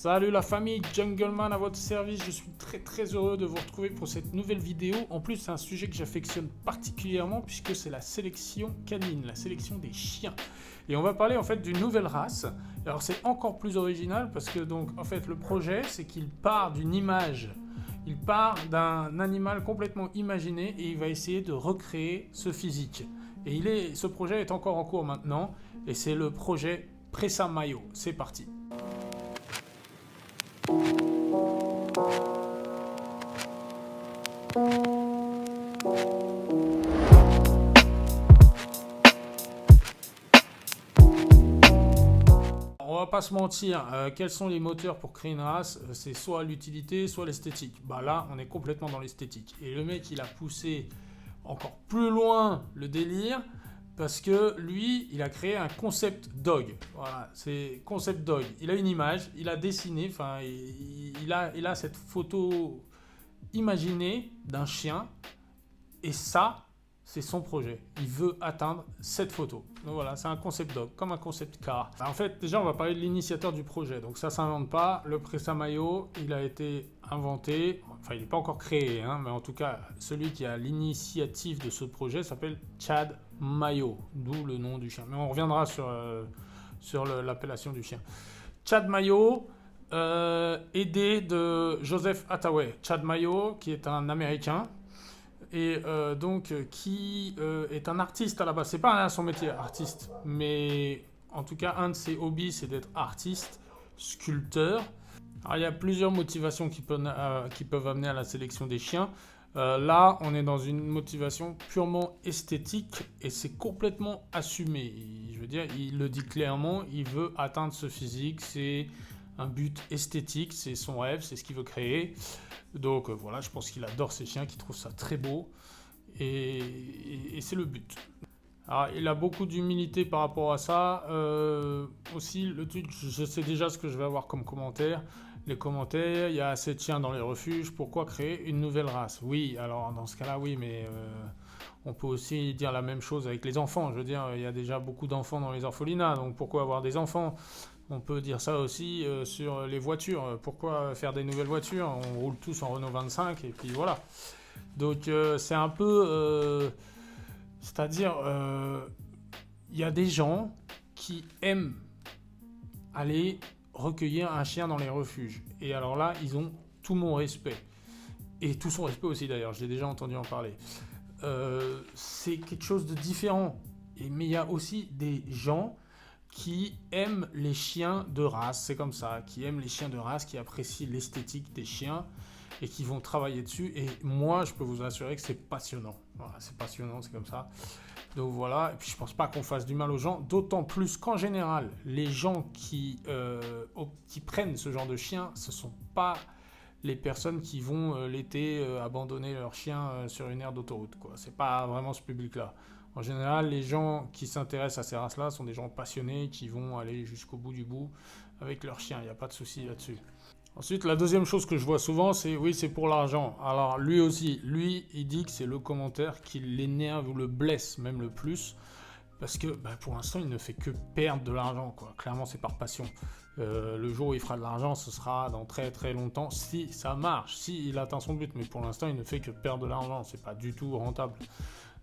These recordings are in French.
Salut la famille, Jungleman à votre service, je suis très heureux de vous retrouver pour cette nouvelle vidéo. En plus c'est un sujet que j'affectionne particulièrement puisque c'est la sélection canine, la sélection des chiens. Et on va parler en fait d'une nouvelle race. Alors c'est encore plus original parce que donc en fait le projet c'est qu'il part d'une image. Il part d'un animal complètement imaginé et il va essayer de recréer ce physique. Et ce projet est encore en cours maintenant et c'est le projet Presa Mayo. C'est parti. On va pas se mentir, quels sont les moteurs pour créer une race? C'est soit l'utilité, soit l'esthétique. Bah là, on est complètement dans l'esthétique. Et le mec, il a poussé encore plus loin le délire parce que lui, il a créé un concept dog. Voilà, c'est concept dog. Il a une image, il a dessiné, enfin, il a cette photo imaginée d'un chien et ça, c'est son projet. Il veut atteindre cette photo. Donc voilà, c'est un concept dog, comme un concept car. En fait, déjà, on va parler de l'initiateur du projet. Donc ça s'invente pas. Le Presa Mayo, il a été inventé. Enfin, il n'est pas encore créé, hein, mais en tout cas, celui qui a l'initiative de ce projet s'appelle Chad Mayo, d'où le nom du chien. Mais on reviendra sur l'appellation du chien. Chad Mayo, aidé de Joseph Hathaway. Chad Mayo, qui est un Américain. Et qui est un artiste à la base. C'est pas son métier, artiste, mais en tout cas, un de ses hobbies, c'est d'être artiste, sculpteur. Alors, il y a plusieurs motivations qui peuvent amener à la sélection des chiens. Là, on est dans une motivation purement esthétique et c'est complètement assumé. Je veux dire, il le dit clairement, il veut atteindre ce physique, c'est un but esthétique, c'est son rêve, c'est ce qu'il veut créer. Donc voilà, je pense qu'il adore ces chiens, qu'il trouve ça très beau et c'est le but. Alors, il a beaucoup d'humilité par rapport à ça. Aussi, le truc, je sais déjà ce que je vais avoir comme commentaire. Les commentaires, il y a assez de chiens dans les refuges, pourquoi créer une nouvelle race? Oui, alors dans ce cas-là, oui, mais on peut aussi dire la même chose avec les enfants. Je veux dire, il y a déjà beaucoup d'enfants dans les orphelinats, donc pourquoi avoir des enfants? On peut dire ça aussi sur les voitures. Pourquoi faire des nouvelles voitures? On roule tous en Renault 25 et puis voilà. Donc c'est un peu... c'est-à-dire, il y a des gens qui aiment aller recueillir un chien dans les refuges. Et alors là, ils ont tout mon respect. Et tout son respect aussi d'ailleurs, j'ai déjà entendu en parler. C'est quelque chose de différent. Mais il y a aussi des gens qui aiment les chiens de race, c'est comme ça, qui aiment les chiens de race, qui apprécient l'esthétique des chiens et qui vont travailler dessus. Et moi, je peux vous assurer que c'est passionnant. Voilà, c'est passionnant, c'est comme ça. Donc voilà, et puis je pense pas qu'on fasse du mal aux gens, d'autant plus qu'en général, les gens qui prennent ce genre de chien, ce sont pas les personnes qui vont l'été abandonner leur chien sur une aire d'autoroute, quoi. C'est pas vraiment ce public-là. En général, les gens qui s'intéressent à ces races-là sont des gens passionnés qui vont aller jusqu'au bout du bout avec leur chien. Il n'y a pas de souci là-dessus. Ensuite, la deuxième chose que je vois souvent, c'est oui, c'est pour l'argent. Alors lui aussi, il dit que c'est le commentaire qui l'énerve ou le blesse même le plus. Parce que pour l'instant, il ne fait que perdre de l'argent, quoi. Clairement, c'est par passion. Le jour où il fera de l'argent, ce sera dans très longtemps. Si ça marche, si il atteint son but. Mais pour l'instant, il ne fait que perdre de l'argent. C'est pas du tout rentable.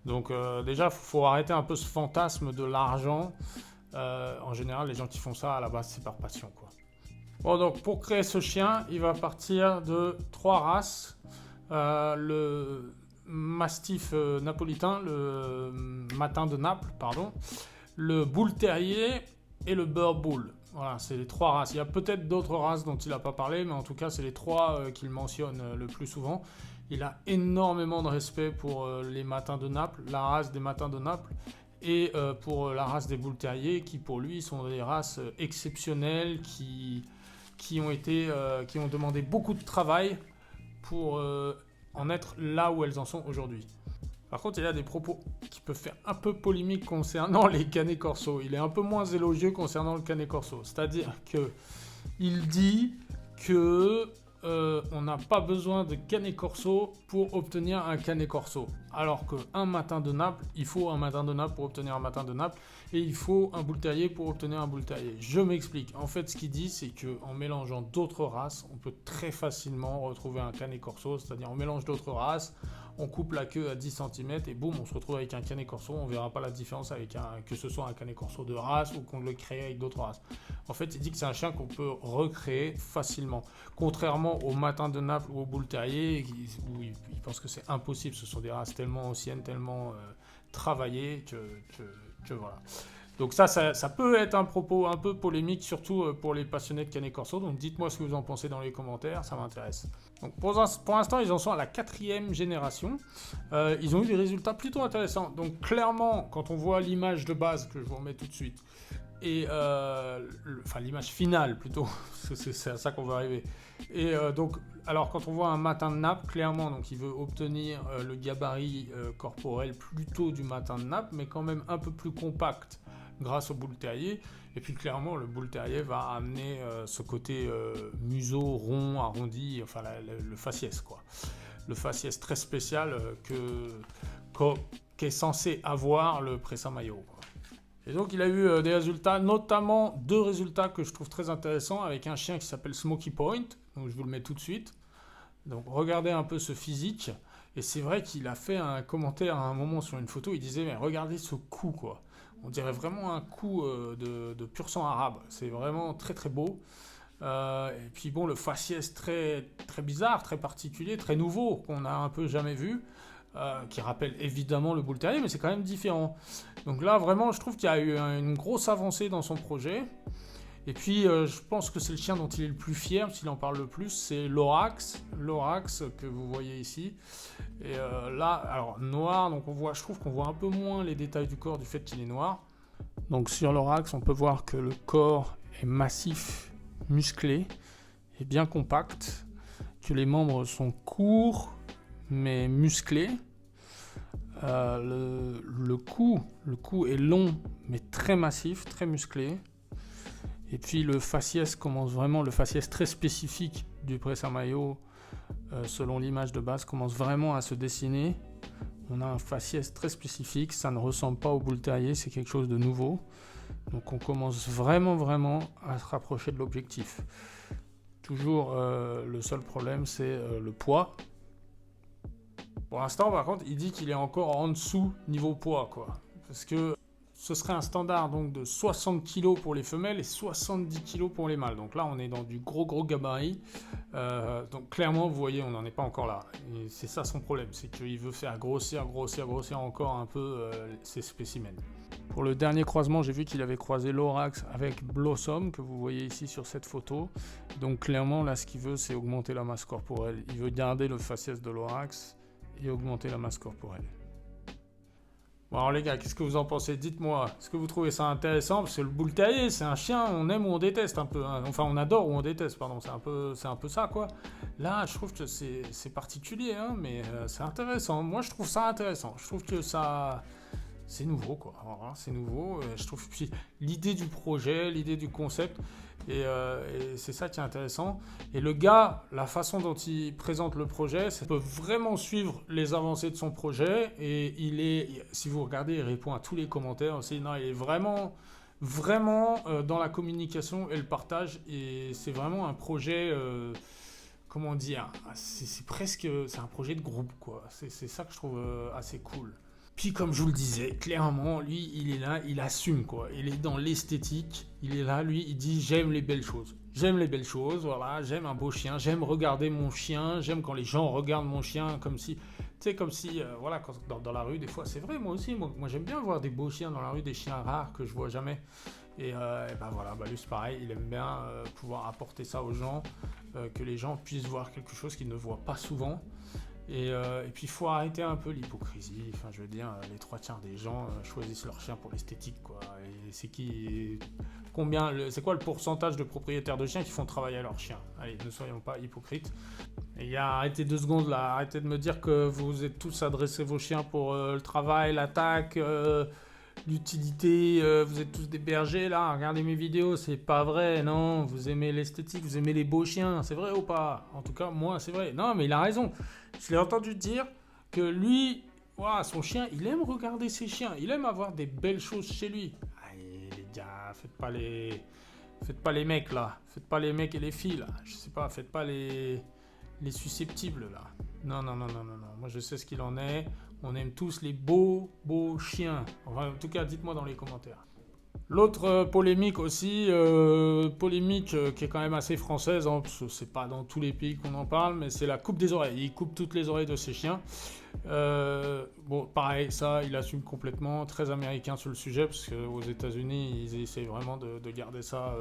Donc déjà, il faut arrêter un peu ce fantasme de l'argent. En général, les gens qui font ça, à la base, c'est par passion, quoi. Bon, donc pour créer ce chien, il va partir de 3 races. Le Mastiff napolitain, le Matin de Naples, pardon, le Bull Terrier et le Boer Bull. Voilà, c'est les 3 races. Il y a peut-être d'autres races dont il n'a pas parlé, mais en tout cas, c'est les 3 qu'il mentionne le plus souvent. Il a énormément de respect pour les Matins de Naples, la race des Matins de Naples, et pour la race des Bull Terriers, qui pour lui sont des races exceptionnelles, qui ont demandé beaucoup de travail pour en être là où elles en sont aujourd'hui. Par contre, il y a des propos qui peuvent faire un peu polémique concernant les Canet Corso. Il est un peu moins élogieux concernant le Canet Corso. C'est-à-dire qu'il dit que on n'a pas besoin de Canet Corso pour obtenir un Canet Corso. Alors qu'un matin de Naples, il faut un matin de Naples pour obtenir un matin de Naples. Et il faut un boule terrier pour obtenir un boule terrier. Je m'explique. En fait, ce qu'il dit, c'est qu'en mélangeant d'autres races, on peut très facilement retrouver un Canet Corso. C'est-à-dire, on mélange d'autres races, on coupe la queue à 10 cm et boum, on se retrouve avec un Canet Corso. On ne verra pas la différence avec que ce soit un Canet Corso de race ou qu'on le crée avec d'autres races. En fait, il dit que c'est un chien qu'on peut recréer facilement. Contrairement au matin de Naples ou au boule terrier, où il pense que c'est impossible. Ce sont des races tellement anciennes, tellement travaillées que voilà. Donc ça peut être un propos un peu polémique, surtout pour les passionnés de Canet Corso. Donc dites-moi ce que vous en pensez dans les commentaires, ça m'intéresse. Donc pour l'instant, ils en sont à la 4e génération. Ils ont eu des résultats plutôt intéressants. Donc clairement, quand on voit l'image de base, que je vous remets tout de suite, et l'image finale plutôt, parce que c'est à ça qu'on va arriver. Et donc, alors quand on voit un matin de Naples, clairement, donc il veut obtenir le gabarit corporel plutôt du matin de Naples, mais quand même un peu plus compact grâce au boule terrier. Et puis clairement, le boule terrier va amener ce côté museau rond, arrondi, enfin le faciès, quoi. Le faciès très spécial qu'est censé avoir le Presa Mayo, quoi. Et donc il a eu des résultats, notamment 2 résultats que je trouve très intéressants avec un chien qui s'appelle Smoky Point. Donc je vous le mets tout de suite. Donc regardez un peu ce physique. Et c'est vrai qu'il a fait un commentaire à un moment sur une photo. Il disait mais regardez ce cou, quoi. On dirait vraiment un cou de pur sang arabe. C'est vraiment très très beau. Et puis bon, le faciès très, très bizarre, très particulier, très nouveau, qu'on n'a un peu jamais vu. Qui rappelle évidemment le boule terrier, mais c'est quand même différent. Donc là, vraiment, je trouve qu'il y a eu une grosse avancée dans son projet. Et puis, je pense que c'est le chien dont il est le plus fier, s'il en parle le plus, c'est l'Orax. L'Orax que vous voyez ici. Et là, alors noir, donc je trouve qu'on voit un peu moins les détails du corps du fait qu'il est noir. Donc sur l'Orax, on peut voir que le corps est massif, musclé et bien compact, que les membres sont courts mais musclé. Le cou est long mais très massif, très musclé. Et puis le faciès le faciès très spécifique du Presa Mayo, selon l'image de base, commence vraiment à se dessiner. On a un faciès très spécifique, ça ne ressemble pas au boule terrier, c'est quelque chose de nouveau. Donc on commence vraiment à se rapprocher de l'objectif. Toujours le seul problème, c'est le poids. Pour l'instant, par contre, il dit qu'il est encore en dessous niveau poids, quoi. Parce que ce serait un standard donc de 60 kg pour les femelles et 70 kg pour les mâles. Donc là, on est dans du gros gabarit. Donc clairement, vous voyez, on n'en est pas encore là. Et c'est ça son problème, c'est qu'il veut faire grossir encore un peu ces spécimens. Pour le dernier croisement, j'ai vu qu'il avait croisé l'Orax avec Blossom, que vous voyez ici sur cette photo. Donc clairement, là, ce qu'il veut, c'est augmenter la masse corporelle. Il veut garder le faciès de l'Orax et augmenter la masse corporelle. Bon alors les gars, qu'est-ce que vous en pensez? Dites-moi, est-ce que vous trouvez ça intéressant? Parce que le boule terrier, c'est un chien, on aime ou on déteste un peu. Hein. Enfin, on adore ou on déteste, pardon, c'est un peu ça, quoi. Là, je trouve que c'est particulier, hein, mais c'est intéressant. Moi, je trouve ça intéressant. Je trouve que ça... C'est nouveau, quoi. Alors, c'est nouveau. Je trouve puis l'idée du projet, l'idée du concept, et c'est ça qui est intéressant. Et le gars, la façon dont il présente le projet, ça peut vraiment suivre les avancées de son projet. Et si vous regardez, il répond à tous les commentaires aussi. Non, il est vraiment dans la communication et le partage. Et c'est vraiment un projet... comment dire, c'est un projet de groupe, quoi. C'est ça que je trouve assez cool. Puis comme je vous le disais, clairement, lui, il est là, il assume, quoi. Il est dans l'esthétique, il est là, lui, il dit j'aime les belles choses. J'aime les belles choses, voilà, j'aime un beau chien, j'aime regarder mon chien, j'aime quand les gens regardent mon chien comme si, voilà, dans la rue, des fois, c'est vrai, moi aussi, moi j'aime bien voir des beaux chiens dans la rue, des chiens rares que je vois jamais. Et ben voilà, lui c'est pareil, il aime bien pouvoir apporter ça aux gens, que les gens puissent voir quelque chose qu'ils ne voient pas souvent. Et puis il faut arrêter un peu l'hypocrisie. Enfin, je veux dire, les 3/4 des gens choisissent leur chien pour l'esthétique, quoi. Et c'est quoi le pourcentage de propriétaires de chiens qui font travailler leur chien? Allez, ne soyons pas hypocrites. Et arrêtez 2 secondes là, arrêtez de me dire que vous êtes tous adressés vos chiens pour le travail, l'attaque, l'utilité, vous êtes tous des bergers là, regardez mes vidéos, c'est pas vrai, non, vous aimez l'esthétique, vous aimez les beaux chiens, c'est vrai ou pas? En tout cas, moi, c'est vrai. Non, mais il a raison. Je l'ai entendu dire que lui, ouah, son chien, il aime regarder ses chiens, il aime avoir des belles choses chez lui. Allez, les gars, faites pas les mecs là, faites pas les mecs et les filles là, je sais pas, faites pas les susceptibles là. Non, non, non, non, non, non. Moi, je sais ce qu'il en est. On aime tous les beaux, beaux chiens. Enfin, en tout cas, dites-moi dans les commentaires. L'autre polémique aussi, polémique qui est quand même assez française, hein, parce que c'est pas dans tous les pays qu'on en parle, mais c'est la coupe des oreilles. Il coupe toutes les oreilles de ses chiens. Bon, pareil, ça, il assume complètement, très américain sur le sujet, parce qu'aux États-Unis, ils essaient vraiment de garder ça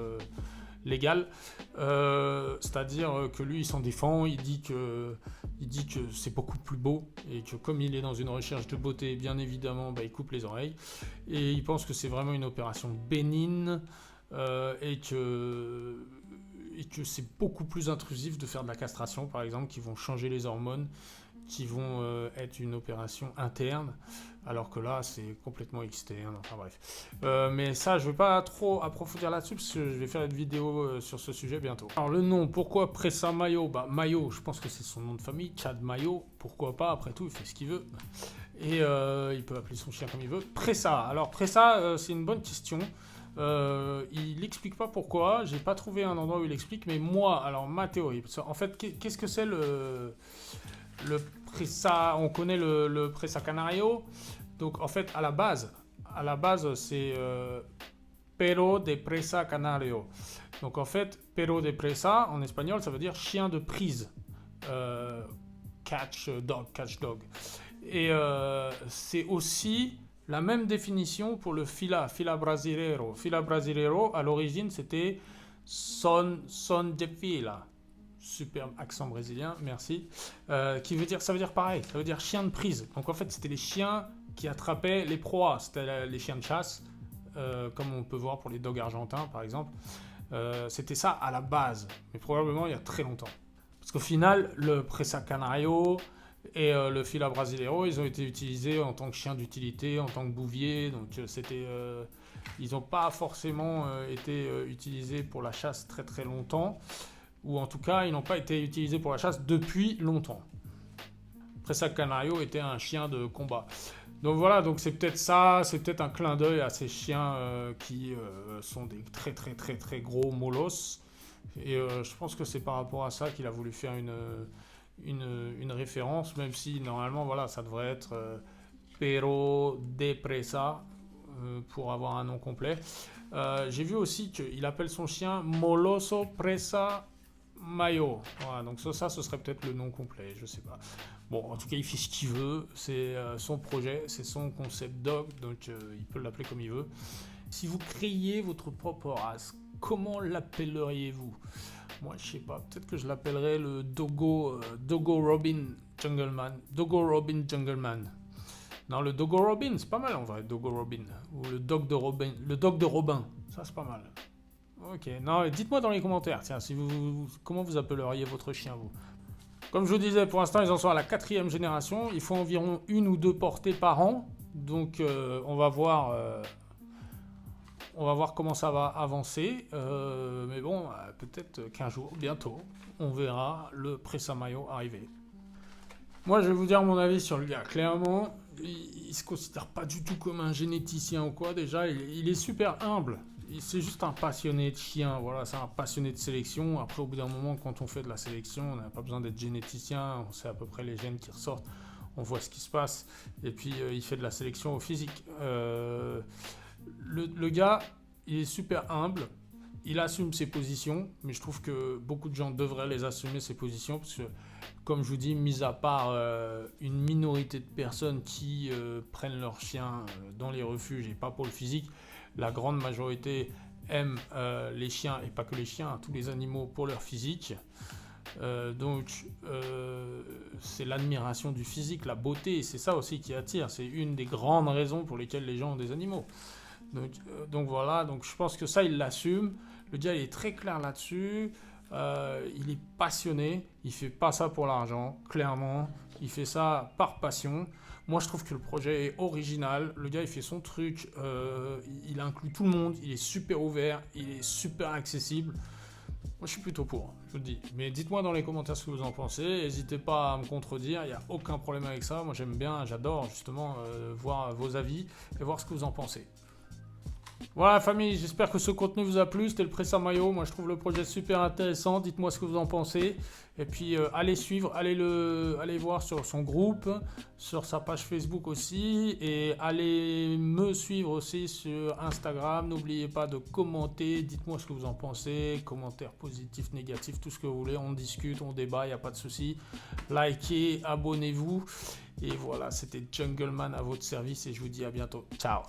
légal. C'est-à-dire que lui, il s'en défend, il dit que c'est beaucoup plus beau et que comme il est dans une recherche de beauté, bien évidemment, bah, il coupe les oreilles. Et il pense que c'est vraiment une opération bénigne et que c'est beaucoup plus intrusif de faire de la castration, par exemple, qui vont changer les hormones, qui vont être une opération interne, alors que là, c'est complètement externe, enfin bref. Mais ça, je ne vais pas trop approfondir là-dessus, parce que je vais faire une vidéo sur ce sujet bientôt. Alors le nom, pourquoi Pressa Mayo? Bah Mayo, je pense que c'est son nom de famille, Chad Mayo, pourquoi pas, après tout, il fait ce qu'il veut. Et il peut appeler son chien comme il veut. Pressa, alors Pressa, c'est une bonne question. Il n'explique pas pourquoi, j'ai pas trouvé un endroit où il explique, mais moi, alors ma théorie, en fait, qu'est-ce que c'est le Pressa, on connaît le Pressa Canario. Donc en fait, à la base c'est Perro de Presa Canario. Donc en fait, Perro de Presa, en espagnol, ça veut dire chien de prise. Catch dog. Et c'est aussi la même définition pour le fila brasileiro. Fila brasileiro, à l'origine, c'était son de fila. Superbe accent brésilien, merci. Ça veut dire pareil, ça veut dire chien de prise. Donc en fait, c'était les chiens qui attrapaient les proies, c'était les chiens de chasse, comme on peut voir pour les dogs argentins par exemple. C'était ça à la base, mais probablement il y a très longtemps. Parce qu'au final, le Presa Canario et le Fila Brasileiro, ils ont été utilisés en tant que chien d'utilité, en tant que bouvier, donc ils n'ont pas forcément été utilisés pour la chasse très très longtemps. Ou en tout cas, ils n'ont pas été utilisés pour la chasse depuis longtemps. Presa Canario était un chien de combat. Donc voilà, donc c'est peut-être ça, c'est peut-être un clin d'œil à ces chiens qui sont des très très très très gros molosses. Et je pense que c'est par rapport à ça qu'il a voulu faire une référence, même si normalement, voilà, ça devrait être Perro de Presa pour avoir un nom complet. J'ai vu aussi qu'il appelle son chien Moloso Presa Mayo. Voilà, donc ça, ce serait peut-être le nom complet, je sais pas. Bon, en tout cas, il fait ce qu'il veut, c'est son projet, c'est son concept dog, donc il peut l'appeler comme il veut. Si vous créiez votre propre race, comment l'appelleriez-vous? Moi, je sais pas, peut-être que je l'appellerais le Dogo Robin Jungleman. Dogo Robin Jungleman. Non, le Dogo Robin, c'est pas mal en vrai, Dogo Robin. Ou le Dog de Robin, ça c'est pas mal. Ok, non, dites-moi dans les commentaires, tiens, comment vous appelleriez votre chien, vous? Comme je vous disais, pour l'instant, ils en sont à la 4e génération. Il faut environ 1 ou 2 portées par an. Donc, on va voir comment ça va avancer. Mais bon, peut-être qu'un jour, bientôt, on verra le Presa Mayo arriver. Moi, je vais vous dire mon avis sur le gars. Clairement, il se considère pas du tout comme un généticien ou quoi. Déjà, il est super humble. C'est juste un passionné de chien, voilà, c'est un passionné de sélection. Après, au bout d'un moment, quand on fait de la sélection, on n'a pas besoin d'être généticien, on sait à peu près les gènes qui ressortent, on voit ce qui se passe, et puis il fait de la sélection au physique. Le gars, il est super humble, il assume ses positions, mais je trouve que beaucoup de gens devraient les assumer, ces positions, parce que, comme je vous dis, mis à part une minorité de personnes qui prennent leurs chiens dans les refuges et pas pour le physique, la grande majorité aime les chiens, et pas que les chiens, tous les animaux pour leur physique. Donc c'est l'admiration du physique, la beauté, c'est ça aussi qui attire. C'est une des grandes raisons pour lesquelles les gens ont des animaux. Donc voilà, donc je pense que ça, il l'assume. Le gars, il est très clair là-dessus. Il est passionné, il fait pas ça pour l'argent, clairement. Il fait ça par passion. Moi, je trouve que le projet est original. Le gars, il fait son truc. Il inclut tout le monde. Il est super ouvert. Il est super accessible. Moi, je suis plutôt pour, je vous le dis. Mais dites-moi dans les commentaires ce que vous en pensez. N'hésitez pas à me contredire. Il n'y a aucun problème avec ça. Moi, j'aime bien, j'adore justement voir vos avis et voir ce que vous en pensez. Voilà, famille, j'espère que ce contenu vous a plu. C'était le Pressa Maillot. Moi, je trouve le projet super intéressant. Dites-moi ce que vous en pensez. Et puis, allez suivre, allez voir sur son groupe, sur sa page Facebook aussi. Et allez me suivre aussi sur Instagram. N'oubliez pas de commenter. Dites-moi ce que vous en pensez. Commentaires positifs, négatifs, tout ce que vous voulez. On discute, on débat, il n'y a pas de souci. Likez, abonnez-vous. Et voilà, c'était Jungleman à votre service. Et je vous dis à bientôt. Ciao.